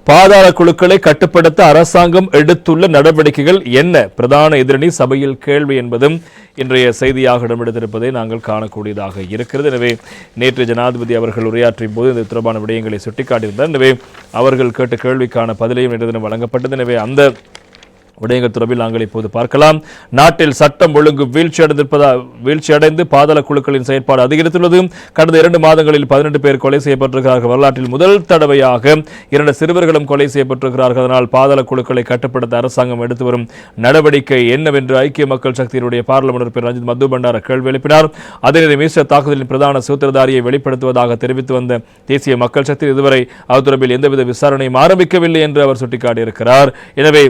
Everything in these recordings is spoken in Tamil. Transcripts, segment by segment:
பாதாள குழுக்களை கட்டுப்படுத்த அரசாங்கம் எடுத்துள்ள நடவடிக்கைகள் என்ன? பிரதான எதிரணி சபையில் கேள்வி என்பதும் இன்றைய செய்தியாக இடம்பெடுத்திருப்பதை நாங்கள் காணக்கூடியதாக இருக்கிறது. எனவே நேற்று ஜனாதிபதி அவர்கள் உரையாற்றும் போது இந்த தொடர்பான விடயங்களை சுட்டிக்காட்டியிருந்தார். எனவே அவர்கள் கேட்ட கேள்விக்கான பதிலையும் இன்று தினம் வழங்கப்பட்டது. எனவே அந்த விடயங்கள் தொடர்பில் நாங்கள் இப்போது பார்க்கலாம். நாட்டில் சட்டம் ஒழுங்கு வீழ்ச்சியடைந்து பாதாள குழுக்களின் செயற்பாடு அதிகரித்துள்ளது. கடந்த 2 மாதங்களில் 18 பேர் கொலை செய்யப்பட்டிருக்கிறார்கள். வரலாற்றில் முதல் தடவையாக 2 சிறுவர்களும் கொலை செய்யப்பட்டிருக்கிறார்கள். அதனால் பாதாள குழுக்களை கட்டுப்படுத்த அரசாங்கம் எடுத்து வரும் நடவடிக்கை என்னவென்று ஐக்கிய மக்கள் சக்தியினுடைய பார்லிமென்ட் உறுப்பினர் ரஞ்சித் மது பண்டார கேள்வி எழுப்பினார். அதே நேரம் ஈஸ்டர் தாக்குதலின் பிரதான சூத்திரதாரியை வெளிப்படுத்துவதாக தெரிவித்து வந்த தேசிய மக்கள் சக்தி இதுவரை அது தொடர்பில் எந்தவித விசாரணையும் ஆரம்பிக்கவில்லை என்று அவர் சுட்டிக்காட்டியிருக்கிறார். எனவே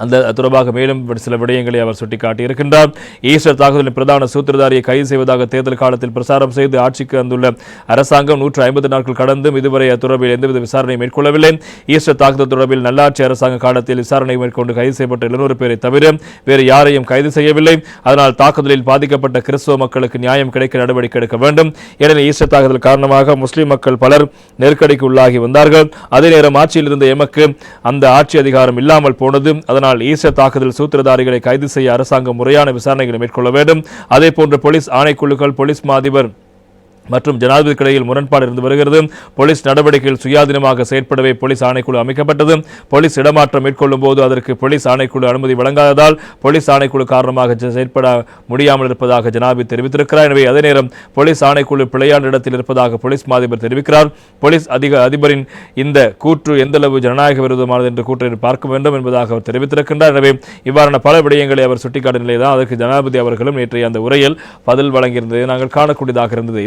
அந்த தொடர்பாக மேலும் சில விடயங்களை அவர் சுட்டிக்காட்டியிருக்கின்றார். ஈஸ்டர் தாக்குதலின் பிரதான சூத்திரதாரியை கைது செய்வதாக தேர்தல் காலத்தில் பிரசாரம் செய்து ஆட்சிக்கு வந்துள்ள அரசாங்கம் 150 நாட்கள் கடந்தும் இதுவரை தொடர்பில் எந்தவித விசாரணை மேற்கொள்ளவில்லை. ஈஸ்டர் தாக்குதல் தொடர்பில் நல்லாட்சி அரசாங்க காலத்தில் விசாரணை மேற்கொண்டு கைது செய்யப்பட்ட 700 பேரை தவிர வேறு யாரையும் கைது செய்யவில்லை. அதனால் தாக்குதலில் பாதிக்கப்பட்ட கிறிஸ்தவ மக்களுக்கு நியாயம் கிடைக்க நடவடிக்கை எடுக்க வேண்டும். எனவே ஈஸ்டர் தாக்குதல் காரணமாக முஸ்லிம் மக்கள் பலர் நெருக்கடிக்கு உள்ளாகி வந்தார்கள். அதே நேரம் ஆட்சியில் இருந்த எமக்கு அந்த ஆட்சி அதிகாரம் இல்லாமல் போனது. ஈஸ்டர் தாக்குதல் சூத்திரதாரிகளை கைது செய்ய அரசாங்கம் முறையான விசாரணைகளை மேற்கொள்ள வேண்டும். அதே போன்ற போலீஸ் ஆணைக்குழுக்கள், போலீஸ் மாதிபர் மற்றும் ஜனாதிபதிக்கு இடையில் முரண்பாடு இருந்து வருகிறது. போலீஸ் நடவடிக்கைகள் சுயாதீனமாக செயற்படவே போலீஸ் ஆணைக்குழு அமைக்கப்பட்டது. போலீஸ் இடமாற்றம் மேற்கொள்ளும் போது அதற்கு போலீஸ் ஆணைக்குழு அனுமதி வழங்காததால் போலீஸ் ஆணைக்குழு காரணமாக செயற்பட முடியாமல் இருப்பதாக ஜனாதிபதி தெரிவித்திருக்கிறார். எனவே அதே நேரம் போலீஸ் ஆணைக்குழு பிழையான இடத்தில் இருப்பதாக போலீஸ் மாதிபர் தெரிவிக்கிறார். போலீஸ் அதிபரின் இந்த கூற்று எந்தளவு ஜனநாயக விரோதமானது என்று கூற்றை பார்க்க வேண்டும் என்பதாக அவர் தெரிவித்திருக்கின்றார். எனவே இவ்வாறான பல விடயங்களை அவர் சுட்டிக்காட்டிய நிலைதான் அதற்கு ஜனாதிபதி அவர்களும் நேற்றைய அந்த உரையில் பதில் வழங்கியிருந்ததை நாங்கள் காணக்கூடியதாக இருந்தது.